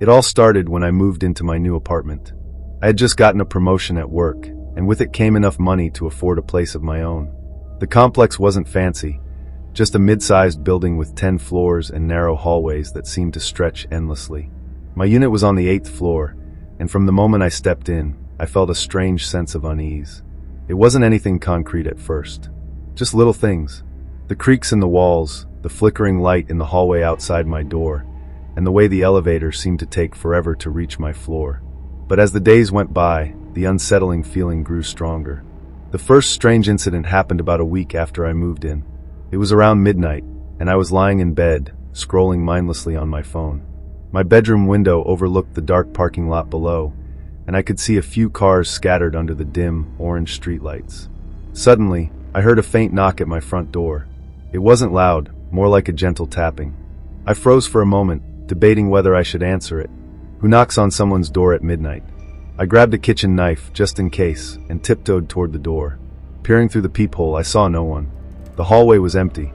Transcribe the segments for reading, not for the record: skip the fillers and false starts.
It all started when I moved into my new apartment. I had just gotten a promotion at work, and with it came enough money to afford a place of my own. The complex wasn't fancy, just a mid-sized building with 10 floors and narrow hallways that seemed to stretch endlessly. My unit was on the 8th floor, and from the moment I stepped in, I felt a strange sense of unease. It wasn't anything concrete at first, just little things. The creaks in the walls, the flickering light in the hallway outside my door, and the way the elevator seemed to take forever to reach my floor. But as the days went by, the unsettling feeling grew stronger. The first strange incident happened about a week after I moved in. It was around midnight, and I was lying in bed, scrolling mindlessly on my phone. My bedroom window overlooked the dark parking lot below, and I could see a few cars scattered under the dim, orange streetlights. Suddenly, I heard a faint knock at my front door. It wasn't loud, more like a gentle tapping. I froze for a moment, debating whether I should answer it. Who knocks on someone's door at midnight? I grabbed a kitchen knife, just in case, and tiptoed toward the door. Peering through the peephole, I saw no one. The hallway was empty.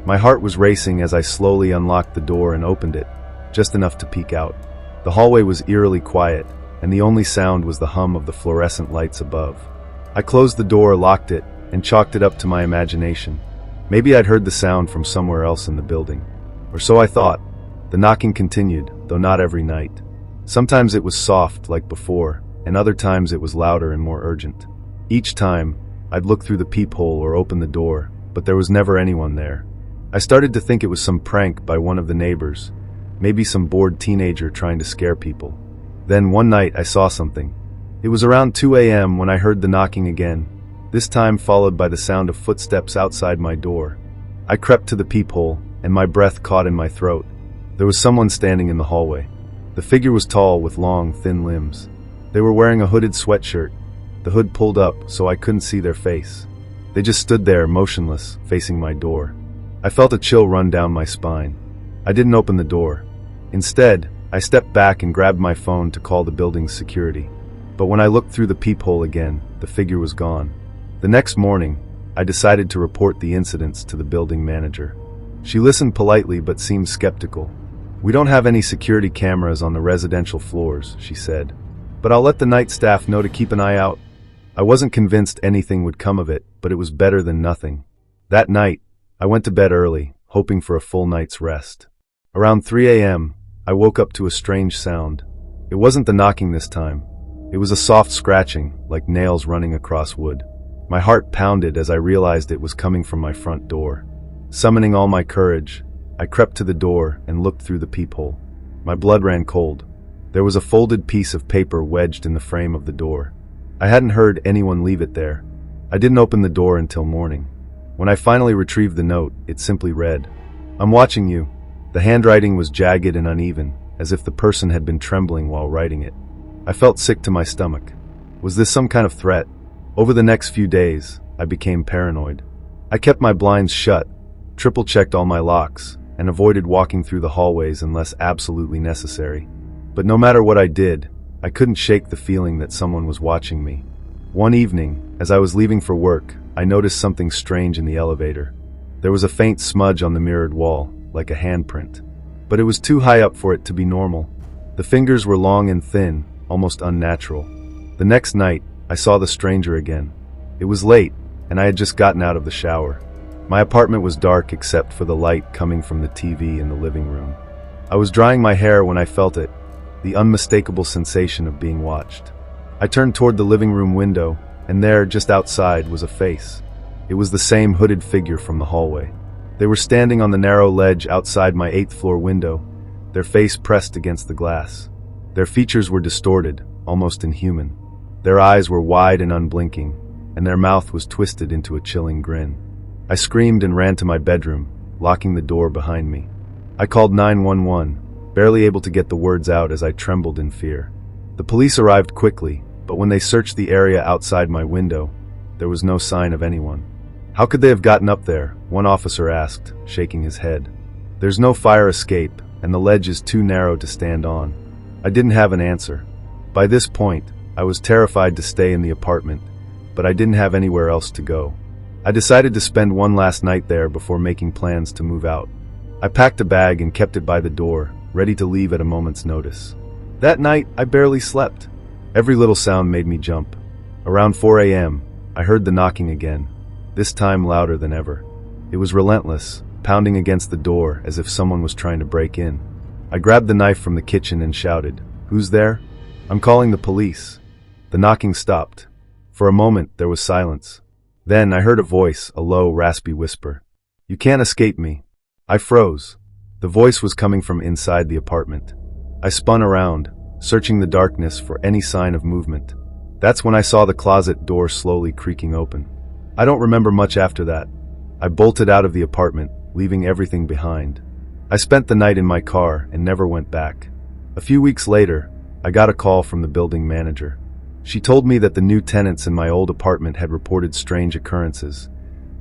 My heart was racing as I slowly unlocked the door and opened it, just enough to peek out. The hallway was eerily quiet, and the only sound was the hum of the fluorescent lights above. I closed the door, locked it, and chalked it up to my imagination. Maybe I'd heard the sound from somewhere else in the building. Or so I thought. The knocking continued, though not every night. Sometimes it was soft, like before, and other times it was louder and more urgent. Each time, I'd look through the peephole or open the door, but there was never anyone there. I started to think it was some prank by one of the neighbors, maybe some bored teenager trying to scare people. Then one night I saw something. It was around 2 a.m. when I heard the knocking again, this time followed by the sound of footsteps outside my door. I crept to the peephole, and my breath caught in my throat. There was someone standing in the hallway. The figure was tall with long, thin limbs. They were wearing a hooded sweatshirt, the hood pulled up so I couldn't see their face. They just stood there, motionless, facing my door. I felt a chill run down my spine. I didn't open the door. Instead, I stepped back and grabbed my phone to call the building's security. But when I looked through the peephole again, the figure was gone. The next morning, I decided to report the incidents to the building manager. She listened politely but seemed skeptical. "We don't have any security cameras on the residential floors," she said. "But I'll let the night staff know to keep an eye out." I wasn't convinced anything would come of it, but it was better than nothing. That night, I went to bed early, hoping for a full night's rest. Around 3 a.m., I woke up to a strange sound. It wasn't the knocking this time. It was a soft scratching, like nails running across wood. My heart pounded as I realized it was coming from my front door. Summoning all my courage, I crept to the door and looked through the peephole. My blood ran cold. There was a folded piece of paper wedged in the frame of the door. I hadn't heard anyone leave it there. I didn't open the door until morning. When I finally retrieved the note, it simply read, "I'm watching you." The handwriting was jagged and uneven, as if the person had been trembling while writing it. I felt sick to my stomach. Was this some kind of threat? Over the next few days, I became paranoid. I kept my blinds shut, triple-checked all my locks, and avoided walking through the hallways unless absolutely necessary. But no matter what I did, I couldn't shake the feeling that someone was watching me. One evening, as I was leaving for work, I noticed something strange in the elevator. There was a faint smudge on the mirrored wall, like a handprint. But it was too high up for it to be normal. The fingers were long and thin, almost unnatural. The next night, I saw the stranger again. It was late, and I had just gotten out of the shower. My apartment was dark except for the light coming from the TV in the living room. I was drying my hair when I felt it, the unmistakable sensation of being watched. I turned toward the living room window, and there, just outside, was a face. It was the same hooded figure from the hallway. They were standing on the narrow ledge outside my 8th floor window, their face pressed against the glass. Their features were distorted, almost inhuman. Their eyes were wide and unblinking, and their mouth was twisted into a chilling grin. I screamed and ran to my bedroom, locking the door behind me. I called 911, barely able to get the words out as I trembled in fear. The police arrived quickly, but when they searched the area outside my window, there was no sign of anyone. "How could they have gotten up there?" one officer asked, shaking his head. "There's no fire escape, and the ledge is too narrow to stand on." I didn't have an answer. By this point, I was terrified to stay in the apartment, but I didn't have anywhere else to go. I decided to spend one last night there before making plans to move out. I packed a bag and kept it by the door, ready to leave at a moment's notice. That night, I barely slept. Every little sound made me jump. Around 4 a.m., I heard the knocking again, this time louder than ever. It was relentless, pounding against the door as if someone was trying to break in. I grabbed the knife from the kitchen and shouted, "Who's there?" "I'm calling the police." The knocking stopped. For a moment, there was silence. Then I heard a voice, a low, raspy whisper. "You can't escape me." I froze. The voice was coming from inside the apartment. I spun around, searching the darkness for any sign of movement. That's when I saw the closet door slowly creaking open. I don't remember much after that. I bolted out of the apartment, leaving everything behind. I spent the night in my car and never went back. A few weeks later, I got a call from the building manager. She told me that the new tenants in my old apartment had reported strange occurrences,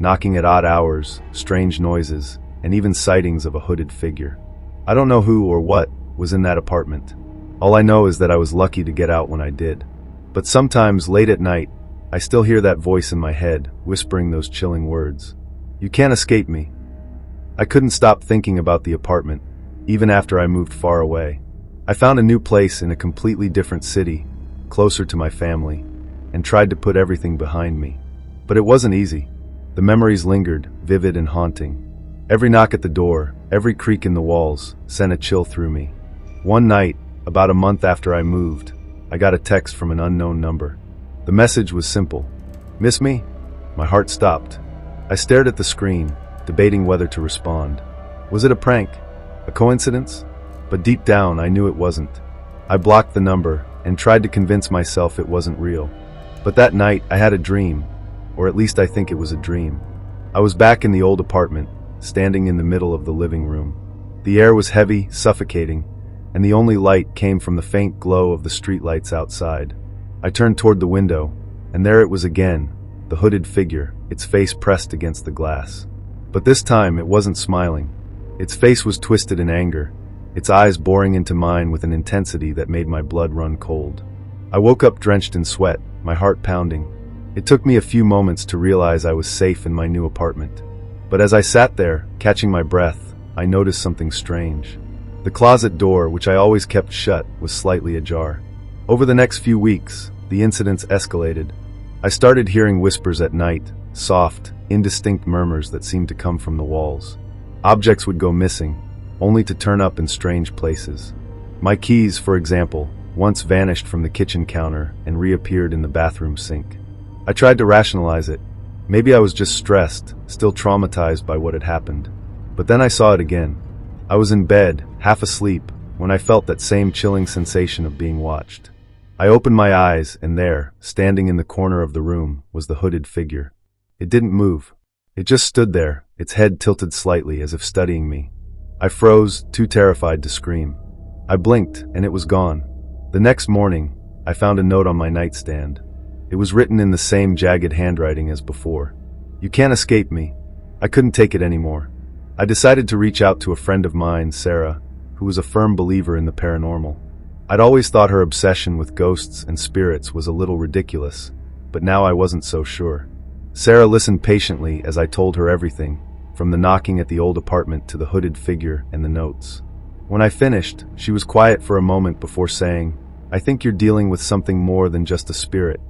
knocking at odd hours, strange noises, and even sightings of a hooded figure. I don't know who or what was in that apartment. All I know is that I was lucky to get out when I did. But sometimes, late at night, I still hear that voice in my head, whispering those chilling words. "You can't escape me." I couldn't stop thinking about the apartment, even after I moved far away. I found a new place in a completely different city, closer to my family, and tried to put everything behind me. But it wasn't easy. The memories lingered, vivid and haunting. Every knock at the door, every creak in the walls, sent a chill through me. One night, about a month after I moved, I got a text from an unknown number. The message was simple. "Miss me?" My heart stopped. I stared at the screen, debating whether to respond. Was it a prank? A coincidence? But deep down, I knew it wasn't. I blocked the number and tried to convince myself it wasn't real. But that night, I had a dream, or at least I think it was a dream. I was back in the old apartment, standing in the middle of the living room. The air was heavy, suffocating, and the only light came from the faint glow of the streetlights outside. I turned toward the window, and there it was again, the hooded figure, its face pressed against the glass. But this time it wasn't smiling. Its face was twisted in anger, its eyes boring into mine with an intensity that made my blood run cold. I woke up drenched in sweat, my heart pounding. It took me a few moments to realize I was safe in my new apartment. But as I sat there, catching my breath, I noticed something strange. The closet door, which I always kept shut, was slightly ajar. Over the next few weeks, the incidents escalated. I started hearing whispers at night, soft, indistinct murmurs that seemed to come from the walls. Objects would go missing, only to turn up in strange places. My keys, for example, once vanished from the kitchen counter and reappeared in the bathroom sink. I tried to rationalize it. Maybe I was just stressed, still traumatized by what had happened. But then I saw it again. I was in bed, half asleep, when I felt that same chilling sensation of being watched. I opened my eyes, and there, standing in the corner of the room, was the hooded figure. It didn't move. It just stood there, its head tilted slightly as if studying me. I froze, too terrified to scream. I blinked, and it was gone. The next morning, I found a note on my nightstand. It was written in the same jagged handwriting as before. "You can't escape me." I couldn't take it anymore. I decided to reach out to a friend of mine, Sarah, who was a firm believer in the paranormal. I'd always thought her obsession with ghosts and spirits was a little ridiculous, but now I wasn't so sure. Sarah listened patiently as I told her everything, from the knocking at the old apartment to the hooded figure and the notes. When I finished, she was quiet for a moment before saying, "I think you're dealing with something more than just a spirit.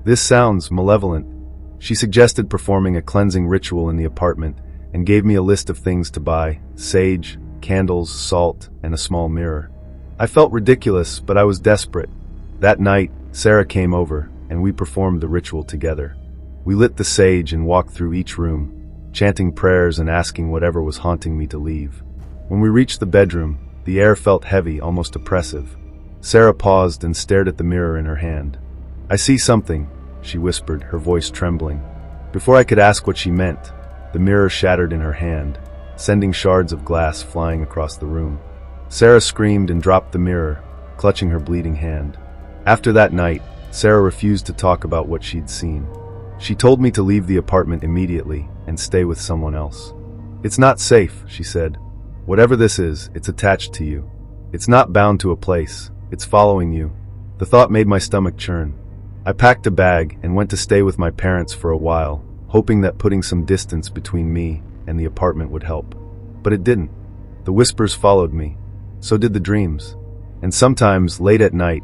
This sounds malevolent." She suggested performing a cleansing ritual in the apartment and gave me a list of things to buy: sage, candles, salt, and a small mirror. I felt ridiculous, but I was desperate. That night, Sarah came over, and we performed the ritual together. We lit the sage and walked through each room, chanting prayers and asking whatever was haunting me to leave. When we reached the bedroom, the air felt heavy, almost oppressive. Sarah paused and stared at the mirror in her hand. "I see something," she whispered, her voice trembling. Before I could ask what she meant, the mirror shattered in her hand, sending shards of glass flying across the room. Sarah screamed and dropped the mirror, clutching her bleeding hand. After that night, Sarah refused to talk about what she'd seen. She told me to leave the apartment immediately and stay with someone else. "It's not safe," she said. "Whatever this is, it's attached to you. It's not bound to a place. It's following you." The thought made my stomach churn. I packed a bag and went to stay with my parents for a while, hoping that putting some distance between me and the apartment would help. But it didn't. The whispers followed me. So did the dreams. And sometimes, late at night,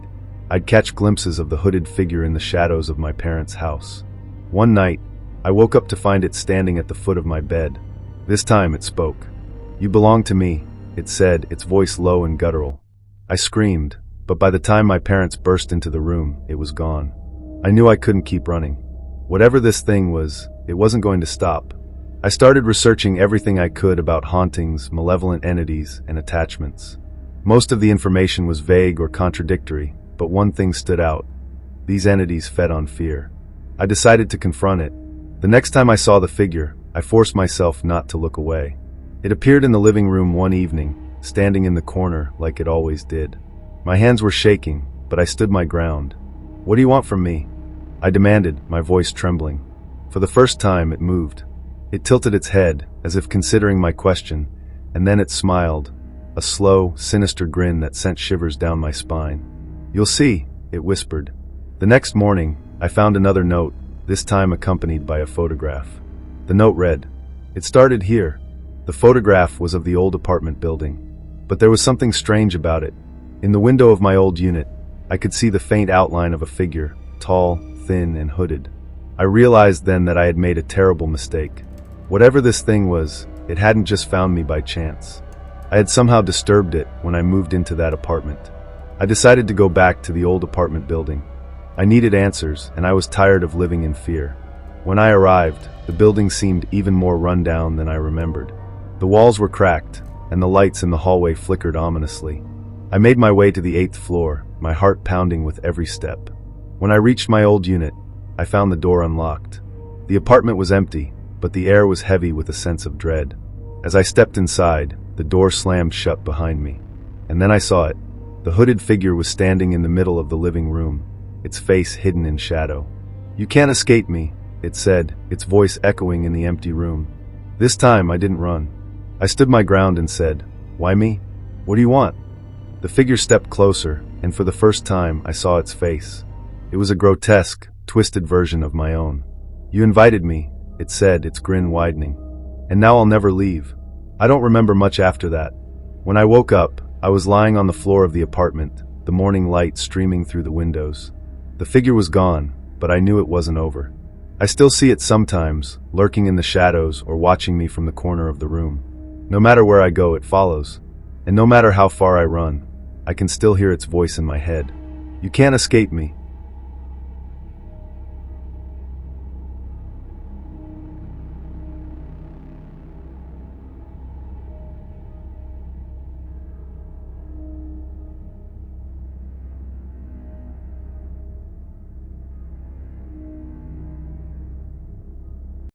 I'd catch glimpses of the hooded figure in the shadows of my parents' house. One night, I woke up to find it standing at the foot of my bed. This time it spoke. "You belong to me," it said, its voice low and guttural. I screamed, but by the time my parents burst into the room, it was gone. I knew I couldn't keep running. Whatever this thing was, it wasn't going to stop. I started researching everything I could about hauntings, malevolent entities, and attachments. Most of the information was vague or contradictory, but one thing stood out. These entities fed on fear. I decided to confront it. The next time I saw the figure, I forced myself not to look away. It appeared in the living room one evening, standing in the corner like it always did. My hands were shaking, but I stood my ground. "What do you want from me?" I demanded, my voice trembling. For the first time, it moved. It tilted its head, as if considering my question, and then it smiled, a slow, sinister grin that sent shivers down my spine. "You'll see," it whispered. The next morning, I found another note, this time accompanied by a photograph. The note read, "It started here." The photograph was of the old apartment building, but there was something strange about it. In the window of my old unit, I could see the faint outline of a figure, tall, thin, and hooded. I realized then that I had made a terrible mistake. Whatever this thing was, it hadn't just found me by chance. I had somehow disturbed it when I moved into that apartment. I decided to go back to the old apartment building. I needed answers, and I was tired of living in fear. When I arrived, the building seemed even more run down than I remembered. The walls were cracked, and the lights in the hallway flickered ominously. I made my way to the 8th floor, my heart pounding with every step. When I reached my old unit, I found the door unlocked. The apartment was empty, but the air was heavy with a sense of dread. As I stepped inside, the door slammed shut behind me. And then I saw it. The hooded figure was standing in the middle of the living room, its face hidden in shadow. "You can't escape me," it said, its voice echoing in the empty room. This time I didn't run. I stood my ground and said, "Why me? What do you want?" The figure stepped closer, and for the first time I saw its face. It was a grotesque, twisted version of my own. "You invited me," it said, its grin widening. "And now I'll never leave." I don't remember much after that. When I woke up, I was lying on the floor of the apartment, the morning light streaming through the windows. The figure was gone, but I knew it wasn't over. I still see it sometimes, lurking in the shadows or watching me from the corner of the room. No matter where I go, it follows. And no matter how far I run, I can still hear its voice in my head. "You can't escape me,"